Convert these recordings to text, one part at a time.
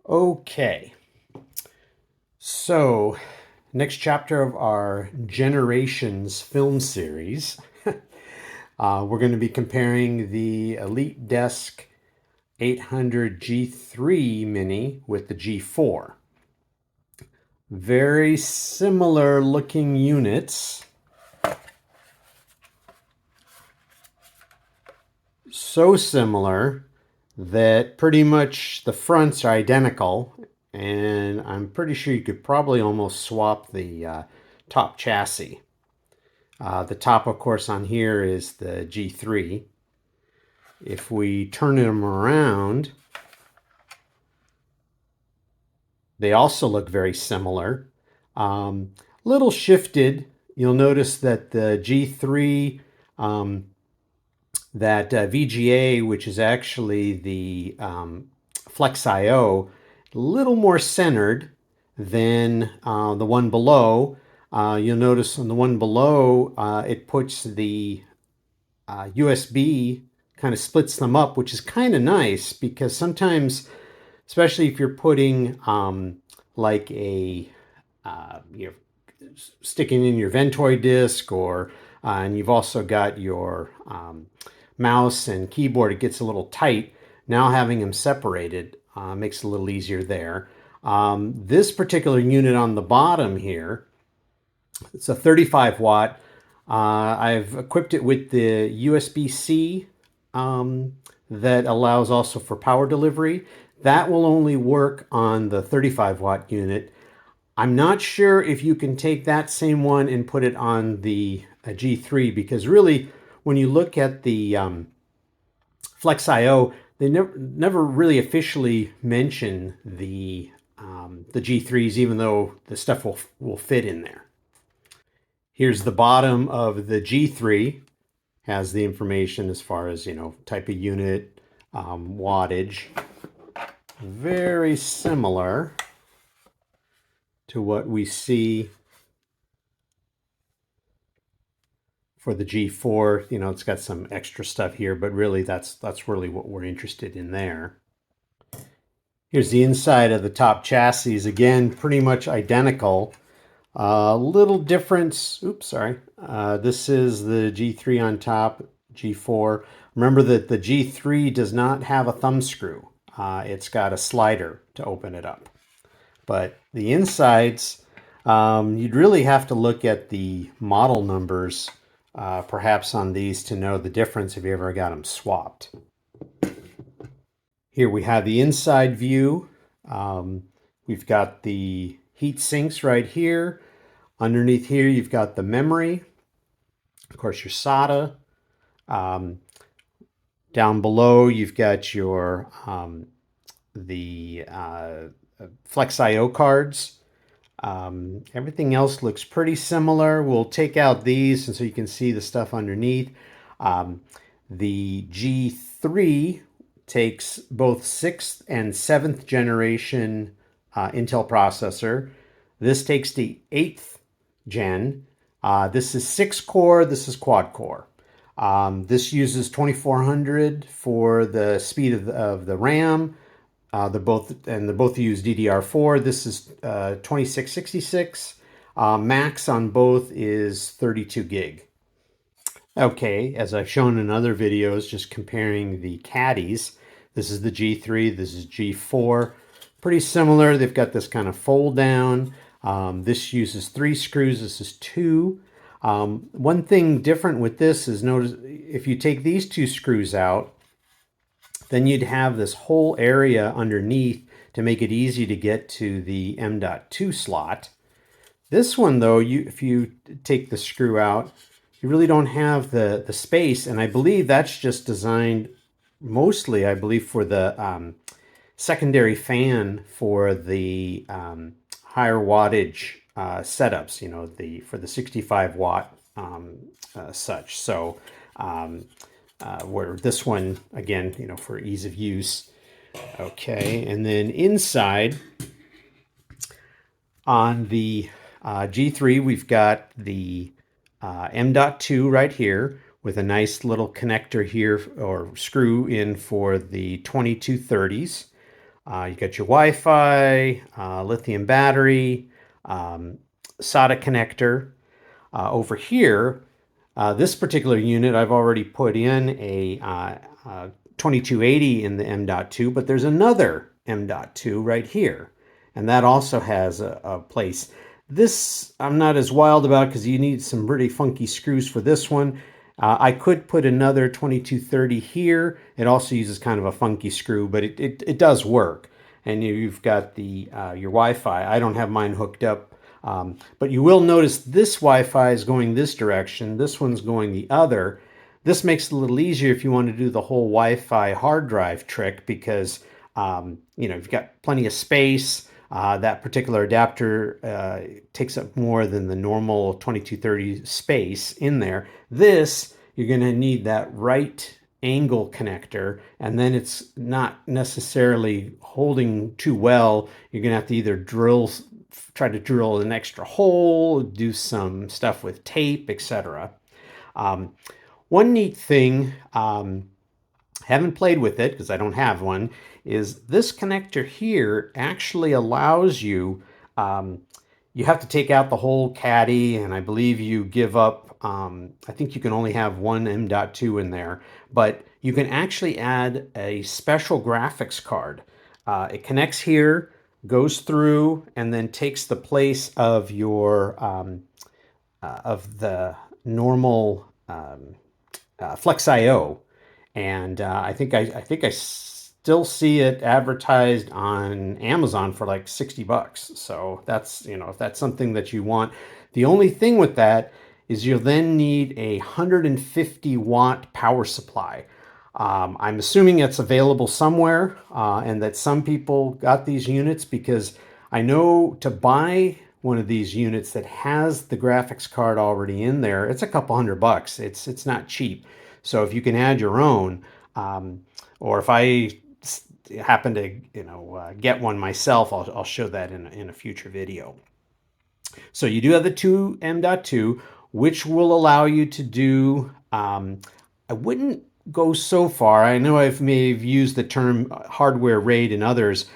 Okay, so next chapter of our Generations film series. We're going to be comparing the EliteDesk 800 G3 Mini with the G4. Very similar looking units. So similar that pretty much the fronts are identical, and I'm pretty sure you could probably almost swap the top chassis. The top, of course, on here is the G3. If we turn them around, they also look very similar. Little shifted. You'll notice that the G3, that VGA, which is actually the Flex IO, a little more centered than the one below. You'll notice on the one below, it puts the USB, kind of splits them up, which is kind of nice because sometimes, especially if you're putting like you're sticking in your Ventoy disc, or and you've also got your mouse and keyboard, it gets a little tight. Now having them separated makes it a little easier there. This particular unit on the bottom here, it's a 35 watt. I've equipped it with the USB-C that allows also for power delivery. That will only work on the 35 watt unit. I'm not sure if you can take that same one and put it on the G3, because really when you look at the Flex IO, they never really officially mention the G3s, even though the stuff will fit in there. Here's the bottom of the G3. Has the information as far as, type of unit, wattage. Very similar to what we see for the G4. It's got some extra stuff here, but really that's really what we're interested in there. Here's the inside of the top chassis. Again, pretty much identical. Little difference. Oops, sorry. This is the G3 on top, G4. Remember that the G3 does not have a thumb screw. It's got a slider to open it up. But the insides, you'd really have to look at the model numbers, perhaps on these, to know the difference if you ever got them swapped. Here we have the inside view. We've got the heat sinks right here. Underneath here, you've got the memory. Of course, your SATA. Down below, you've got your the Flex IO cards. Everything else looks pretty similar. We'll take out these, and so you can see the stuff underneath. The G3 takes both 6th and 7th generation Intel processor. This takes the 8th gen. This is 6-core, this is quad-core. This uses 2400 for the speed of the RAM. They both use DDR4. This is 2666. Max on both is 32 gig. Okay, as I've shown in other videos, just comparing the caddies. This is the G3, this is G4. Pretty similar. They've got this kind of fold down. This uses 3 screws, this is 2. One thing different with this is, notice if you take these 2 screws out, then you'd have this whole area underneath to make it easy to get to the M.2 slot. This one, though, if you take the screw out, you really don't have the space, and I believe that's just designed mostly, for the secondary fan for the higher wattage setups, for the 65 watt such. So where this one, again, for ease of use. Okay, and then inside on the G3, we've got the M.2 right here with a nice little connector here, or screw in, for the 2230s. You got your Wi-Fi, lithium battery, um, SATA connector. Over here, this particular unit, I've already put in a 2280 in the M.2, but there's another M.2 right here, and that also has a place. This I'm not as wild about because you need some really funky screws for this one. I could put another 2230 here. It also uses kind of a funky screw, but it does work. And you've got the your Wi-Fi. I don't have mine hooked up, but you will notice this Wi-Fi is going this direction. This one's going the other. This makes it a little easier if you want to do the whole Wi-Fi hard drive trick because you've got plenty of space. That particular adapter takes up more than the normal 2230 space in there. This, you're going to need that right angle connector, and then it's not necessarily holding too well. You're going to have to either try to drill an extra hole, do some stuff with tape, etc. One neat thing, haven't played with it because I don't have one, is this connector here actually allows you, you have to take out the whole caddy, and I believe you give up, I think you can only have one M.2 in there, but you can actually add a special graphics card. It connects here, goes through, and then takes the place of your, of the normal Flex IO, and I think I still see it advertised on Amazon for like $60. So that's, if that's something that you want. The only thing with that is you'll then need a 150-watt power supply. I'm assuming it's available somewhere, and that some people got these units because I know to buy one of these units that has the graphics card already in there, it's a couple $100. It's not cheap. So if you can add your own, or if I happen to get one myself, I'll show that in a future video. So you do have the two M.2, which will allow you to do, I wouldn't go so far. I know may have used the term hardware RAID and others.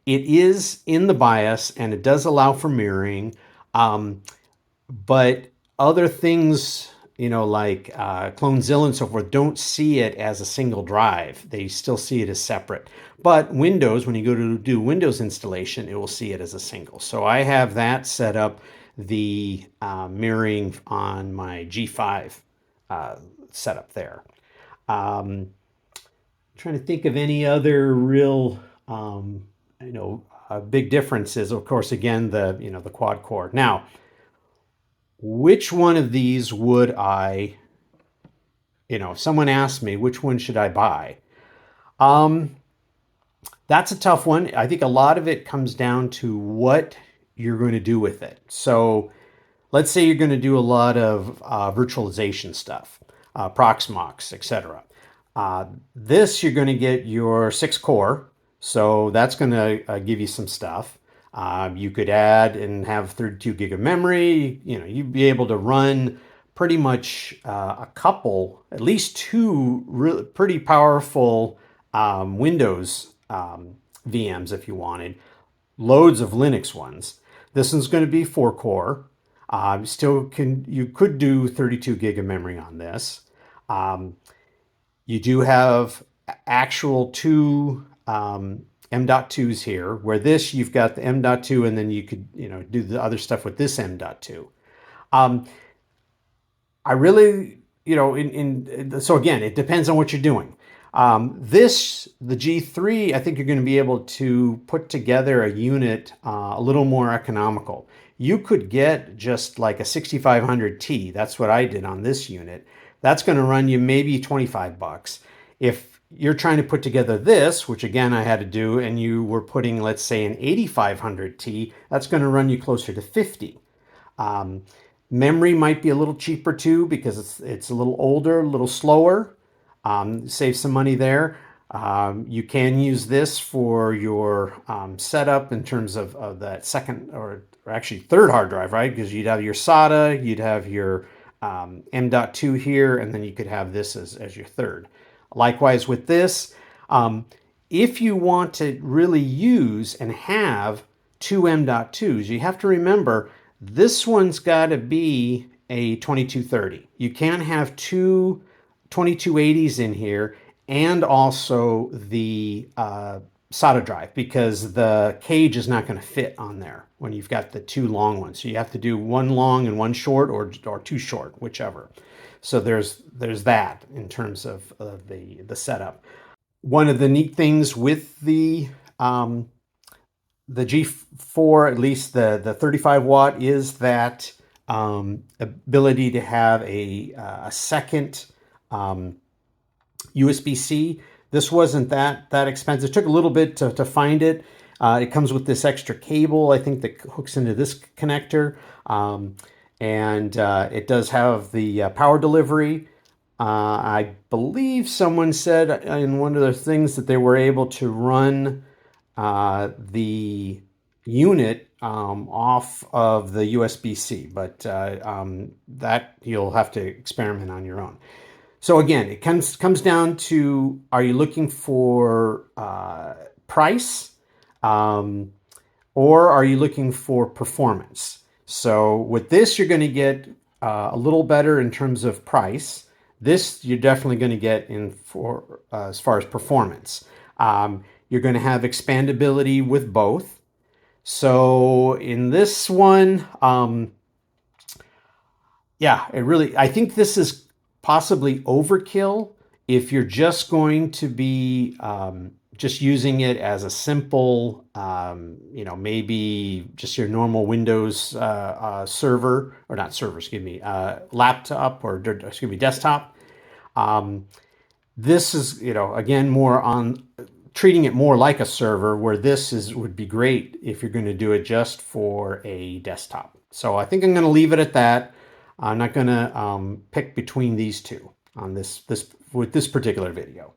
It is in the BIOS and it does allow for mirroring, but other things, like CloneZilla and so forth, don't see it as a single drive. They still see it as separate. But Windows, when you go to do Windows installation, it will see it as a single. So I have that set up, the mirroring on my G5 setup there. Trying to think of any other real, big differences. Of course, again, the quad core. Now, which one of these would I, if someone asked me, which one should I buy? That's a tough one. I think a lot of it comes down to what you're going to do with it. So let's say you're going to do a lot of virtualization stuff, Proxmox, etc. This, you're going to get your 6-core, so that's going to give you some stuff. You could add and have 32 gig of memory. You'd be able to run pretty much at least two really pretty powerful Windows VMs if you wanted. Loads of Linux ones. This one's going to be 4-core. You could do 32 gig of memory on this. You do have actual two M.2s here, where this, you've got the M.2 and then you could do the other stuff with this M.2. I really, so again, it depends on what you're doing. The G3, I think you're going to be able to put together a unit a little more economical. You could get just like a 6500T. That's what I did on this unit. That's going to run you maybe $25. If you're trying to put together this, which again I had to do, and you were putting, let's say, an 8500T, that's going to run you closer to 50. Memory might be a little cheaper too because it's a little older, a little slower. Save some money there. You can use this for your setup in terms of that second or actually third hard drive, right? Because you'd have your SATA, you'd have your M.2 here, and then you could have this as your third. Likewise with this, if you want to really use and have two M.2s, you have to remember this one's got to be a 2230. You can't have two 2280s in here and also the SATA drive because the cage is not going to fit on there when you've got the two long ones. So you have to do one long and one short, or two short, whichever. So there's that in terms of the setup. One of the neat things with the G4, at least the 35 watt, is that ability to have a second USB-C. This wasn't that expensive. It took a little bit to find it. It comes with this extra cable, I think, that hooks into this connector. And it does have the power delivery. I believe someone said in one of the things that they were able to run the unit off of the USB-C, but that you'll have to experiment on your own. So again, it comes down to, are you looking for price, or are you looking for performance? So with this, you're going to get a little better in terms of price. This you're definitely going to get in for as far as performance. You're going to have expandability with both. So in this one, yeah, I think this is possibly overkill if you're just going to be just using it as a simple, maybe just your normal Windows server, or not server, excuse me, laptop, or excuse me, desktop. This is, again, more on treating it more like a server, where would be great if you're going to do it just for a desktop. So I think I'm going to leave it at that. I'm not going to pick between these two on with this particular video.